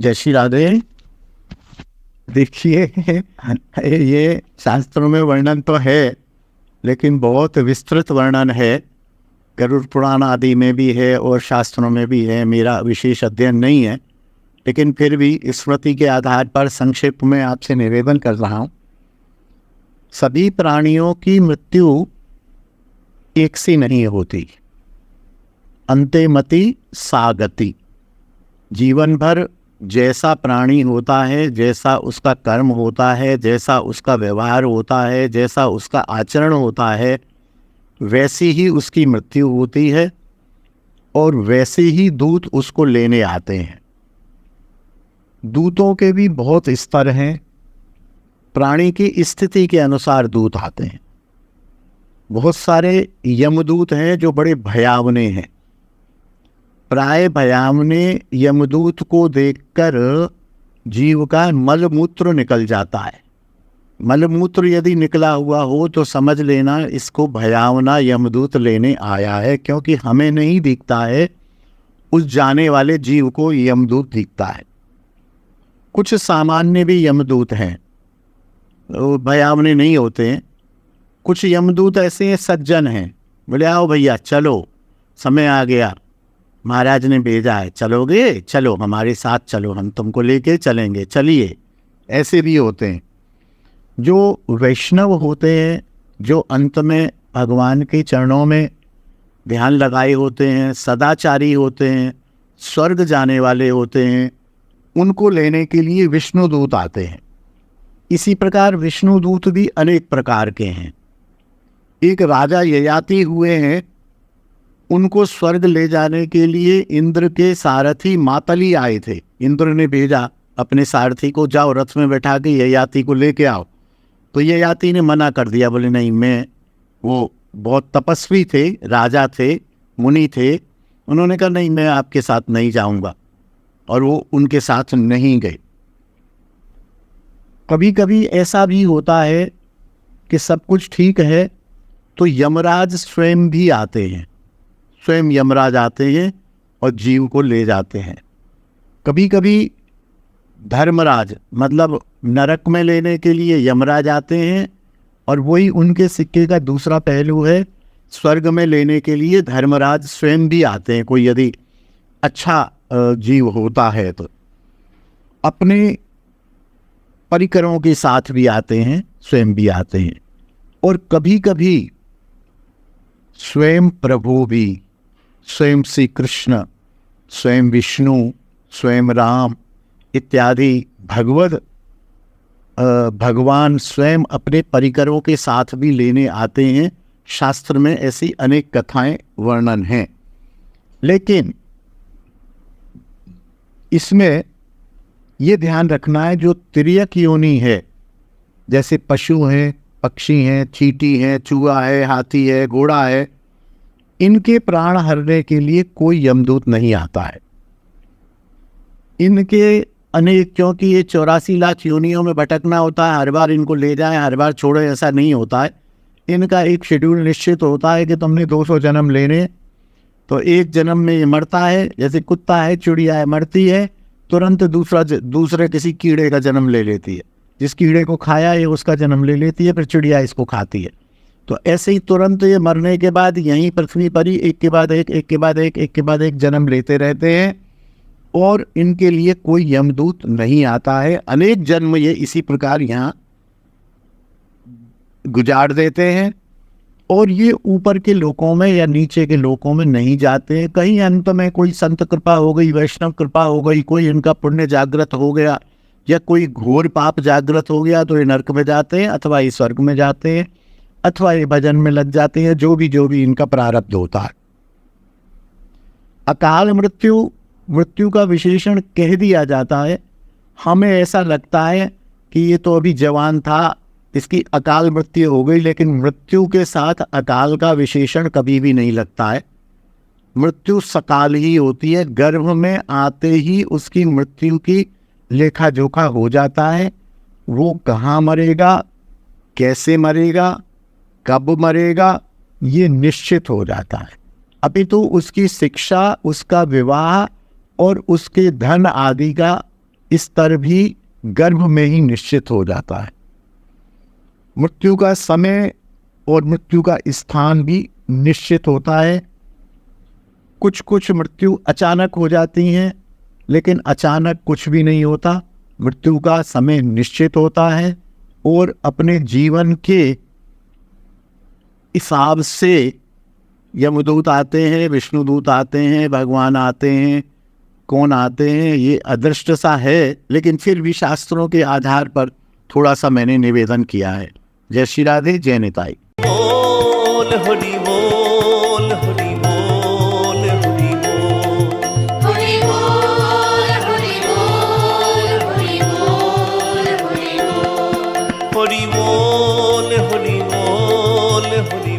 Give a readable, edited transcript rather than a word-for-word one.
जय श्री राधे। देखिए, ये शास्त्रों में वर्णन तो है, लेकिन बहुत विस्तृत वर्णन है। गरुड़ पुराण आदि में भी है और शास्त्रों में भी है। मेरा विशेष अध्ययन नहीं है, लेकिन फिर भी स्मृति के आधार पर संक्षेप में आपसे निवेदन कर रहा हूँ। सभी प्राणियों की मृत्यु एक सी नहीं होती। अन्ते मति सा गति। जीवन भर जैसा प्राणी होता है, जैसा उसका कर्म होता है, जैसा उसका व्यवहार होता है, जैसा उसका आचरण होता है, वैसी ही उसकी मृत्यु होती है और वैसे ही दूत उसको लेने आते हैं। दूतों के भी बहुत स्तर हैं। प्राणी की स्थिति के अनुसार दूत आते हैं। बहुत सारे यमदूत हैं जो बड़े भयावने हैं। प्राय भयावने यमदूत को देखकर जीव का मलमूत्र निकल जाता है। मलमूत्र यदि निकला हुआ हो तो समझ लेना इसको भयावना यमदूत लेने आया है, क्योंकि हमें नहीं दिखता है, उस जाने वाले जीव को यमदूत दिखता है। कुछ सामान्य भी यमदूत हैं, वो भयावने नहीं होते हैं। कुछ यमदूत ऐसे सज्जन हैं, बोले आओ भैया चलो, समय आ गया, महाराज ने भेजा है, चलोगे? चलो हमारे साथ चलो, हम तुमको लेके चलेंगे, चलिए। ऐसे भी होते हैं। जो वैष्णव होते हैं, जो अंत में भगवान के चरणों में ध्यान लगाए होते हैं, सदाचारी होते हैं, स्वर्ग जाने वाले होते हैं, उनको लेने के लिए विष्णुदूत आते हैं। इसी प्रकार विष्णुदूत भी अनेक प्रकार के हैं। एक राजा ययाति हुए हैं, उनको स्वर्ग ले जाने के लिए इंद्र के सारथी मातली आए थे। इंद्र ने भेजा अपने सारथी को, जाओ रथ में बैठा के ययाति को लेके आओ। तो ययाति ने मना कर दिया, बोले नहीं, मैं, वो बहुत तपस्वी थे, राजा थे, मुनि थे, उन्होंने कहा नहीं, मैं आपके साथ नहीं जाऊंगा, और वो उनके साथ नहीं गए। कभी कभी ऐसा भी होता है कि सब कुछ ठीक है तो यमराज स्वयं भी आते हैं। स्वयं यमराज आते हैं और जीव को ले जाते हैं। कभी कभी धर्मराज, मतलब नरक में लेने के लिए यमराज आते हैं, और वही उनके सिक्के का दूसरा पहलू है, स्वर्ग में लेने के लिए धर्मराज स्वयं भी आते हैं। कोई यदि अच्छा जीव होता है तो अपने परिकरों के साथ भी आते हैं, स्वयं भी आते हैं। और कभी कभी स्वयं प्रभु भी, स्वयं श्री कृष्ण, स्वयं विष्णु, स्वयं राम इत्यादि भगवान स्वयं अपने परिकरों के साथ भी लेने आते हैं। शास्त्र में ऐसी अनेक कथाएं वर्णन हैं। लेकिन इसमें ये ध्यान रखना है, जो तिर्यक योनि है, जैसे पशु हैं, पक्षी हैं, चींटी है, चूहा है, हाथी है, घोड़ा है, इनके प्राण हरने के लिए कोई यमदूत नहीं आता है। इनके अनेक, क्योंकि ये 84 लाख योनियों में भटकना होता है, हर बार इनको ले जाएं, हर बार छोड़े, ऐसा नहीं होता है। इनका एक शेड्यूल निश्चित होता है कि तुमने 200 जन्म लेने, तो एक जन्म में ये मरता है। जैसे कुत्ता है, चिड़िया है, मरती है, तुरंत दूसरे किसी कीड़े का जन्म ले लेती है। जिस कीड़े को खाया ये उसका जन्म ले लेती है, फिर चिड़िया इसको खाती है। तो ऐसे ही तुरंत ये मरने के बाद यहीं पृथ्वी पर ही एक के बाद एक, एक के बाद एक, एक के बाद एक जन्म लेते रहते हैं, और इनके लिए कोई यमदूत नहीं आता है। अनेक जन्म ये इसी प्रकार यहाँ गुजार देते हैं, और ये ऊपर के लोकों में या नीचे के लोकों में नहीं जाते हैं। कहीं अंत में कोई संत कृपा हो गई, वैष्णव कृपा हो गई, कोई इनका पुण्य जागृत हो गया, या कोई घोर पाप जागृत हो गया, तो ये नरक में जाते हैं, अथवा ये स्वर्ग में जाते हैं, अथवा ये भजन में लग जाते हैं, जो भी इनका प्रारब्ध होता है। अकाल मृत्यु का विशेषण कह दिया जाता है। हमें ऐसा लगता है कि ये तो अभी जवान था, इसकी अकाल मृत्यु हो गई, लेकिन मृत्यु के साथ अकाल का विशेषण कभी भी नहीं लगता है। मृत्यु सकाल ही होती है। गर्भ में आते ही उसकी मृत्यु की लेखा जोखा हो जाता है। वो कहाँ मरेगा, कैसे मरेगा, कब मरेगा, ये निश्चित हो जाता है। अभी तो उसकी शिक्षा, उसका विवाह और उसके धन आदि का स्तर भी गर्भ में ही निश्चित हो जाता है। मृत्यु का समय और मृत्यु का स्थान भी निश्चित होता है। कुछ कुछ मृत्यु अचानक हो जाती हैं, लेकिन अचानक कुछ भी नहीं होता। मृत्यु का समय निश्चित होता है और अपने जीवन के हिसाब से यमदूत आते हैं, विष्णुदूत आते हैं, भगवान आते हैं, कौन आते हैं ये अदृष्ट सा है, लेकिन फिर भी शास्त्रों के आधार पर थोड़ा सा मैंने निवेदन किया है। जय श्री राधे, जय निताई। बोल हरि बोल हरि बोल हरि बोल हरि बोल हरि बोल हरि बोल हरि बोल हरि बोल हरि बोल हरि